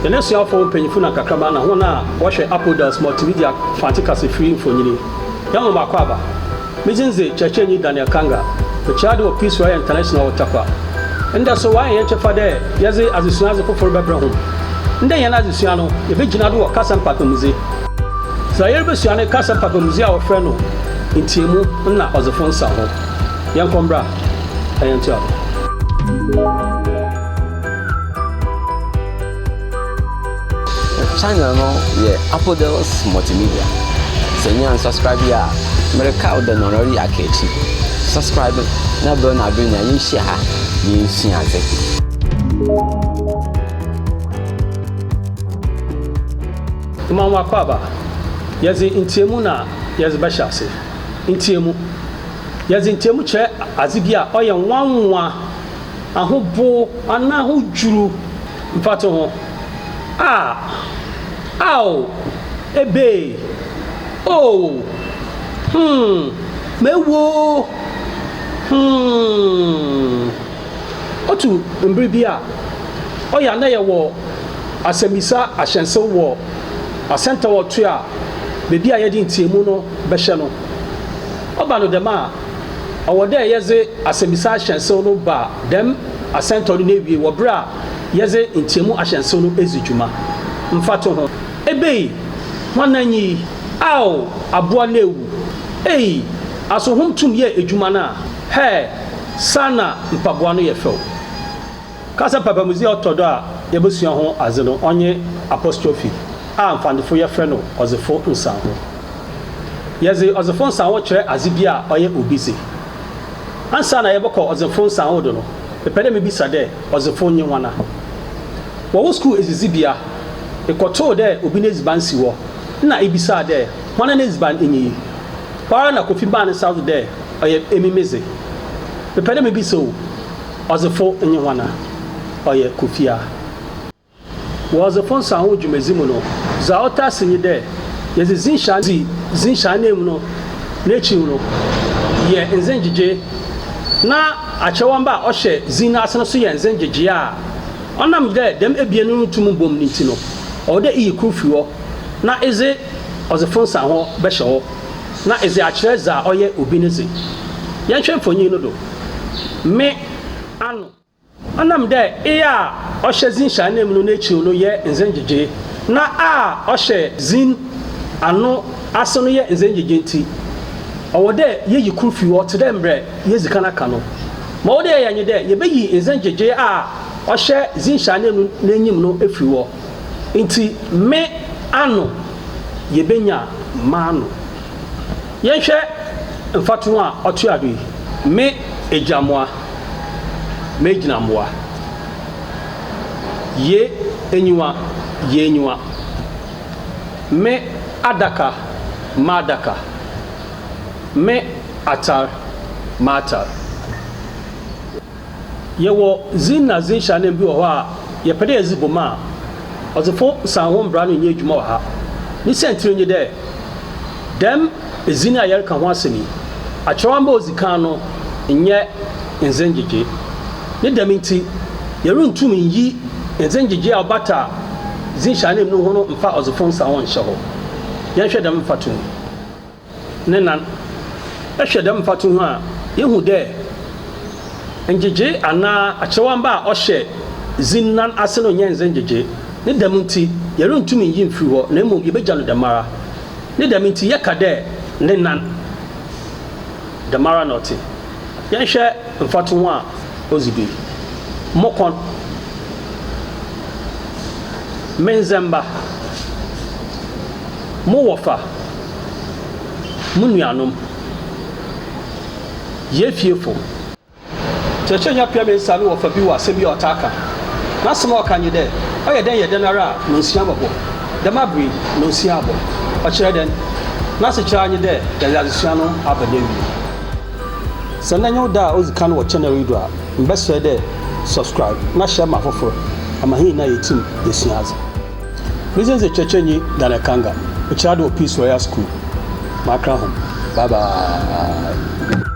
The next year for Penifuna Kakramana, Hona, wash Apple's multimedia fantasy free for you. Young Makwaba, Mizinze, Chacheni Daniel Kanga, the child of Peace Royal International Tapa. And that's why I enter for there, Yazi as a snazzy for Babraham. And then Yanaziciano, the Viginado KASA MPAAPAAMUDZE. Zayerbusiane KASA MPAAPAAMUDZE, our friend in Timu, Una as a phone sound. Young Combra, I enter. Channel no Apostrophe multimedia. So you can subscribe here. Mereka udah nonori akechi. Subscribe na bell na bell na yin share yin siaze. Mama kwaba. Yazi intiemu na yazi bashase. Intiemu. Yazi intiemu che azibia oya nwanwa. Ahobo ana ho juru. Mfato ho. Ow, ebe, oh, mewo, otu mbribia, oya na yewo asemisa ahyense wo asenta wo to a bebi a yedi ntiemu no behye no oba no dem a awode yeze asemisa ahyense no ba dem asenta no na wie wo bra yeze ntiemu ahyense no ezidwuma mfato ho ebe wananyi aw aboa lewu asohom tum ye edwuma na sana mpaboa no ye few KASA MPAAPAAMUDZE otodo a yebusua ho azeno onye Apostrophe mfandefo ye frɛ no ozefo nsan ho yeze ozefo nsan ho kyerɛ azibia oye obize ansa na yebekɔ ozefo nsan ho do no pepede me bisa de ozefo nyenwana wo school ezizibia ekoto de obi neziban si wo na ebisa de wana neziban enyi para na kofi ban south de oye emimeze pepede me bisa o ozefo enyi wana oye kofia wo ozefo nsan ho dwumazimu no za ota sinyi de yezi zinsha nemu no nechi no ye nzenjije na achewamba ohye zina asene so ye nzenjije a onam de dem ebienu tum bom ni ti no ode iyi kufi wo na eze ozefo nsan ho behye ho na eze akire za oye obi neze yenhwe mfonyi no do me ano onam de iya ohye zin shanem no nechi no ye nzenjeje na ohye zin ano asono ye nzenjeje nti owode ye yi kufi wo te dem bre yezikana kano ma ode ye yanye de ye beyi nzenjeje ohye zin shanem no enyim no efiri wo nti me ano yebenya mano yenhwe mfatu a otu adu me ejamoa me ginamoa ye enyiwa ye enyiwa me adaka madaka me atar matar yewo zin shanem bi wo ho a yepede eziboma ozefo san ho mbra no nye adwuma wa ha ni sentire nye de dem ezina ayer ka ho asemi achewamba ozikan no nye nzenjeje ne dem nti yeruntum yi nzenjeje abata zinshanem no ho no mfa ozefo san ho nhye ho yenhwe dem mfatu ne nan ehwe dem mfatu ho a yehu de njeje ana achewamba ohye zinnan aseno nye nzenjeje ne dem nti yeruntum yi mfiri ho na emu yebeja no demara ne dem nti yekade ne nan demara noti yenhwe mfatu ho a ozibi mokon menzemba mo wofa munuanom yefiefo chechenya pia me sanu wofa bi wa sebi otaka na sema okanye de oye den ye denara no nsia babo demabri no nsia abo okire den na se kira anye de ya yazisia no abade wi sananyo da ozika no channel radio a mbese de subscribe na share ma foforo ama hi na yetim yesiaze bizenze chechenyi dana kanga okira do Peace Royal School makra home bye bye.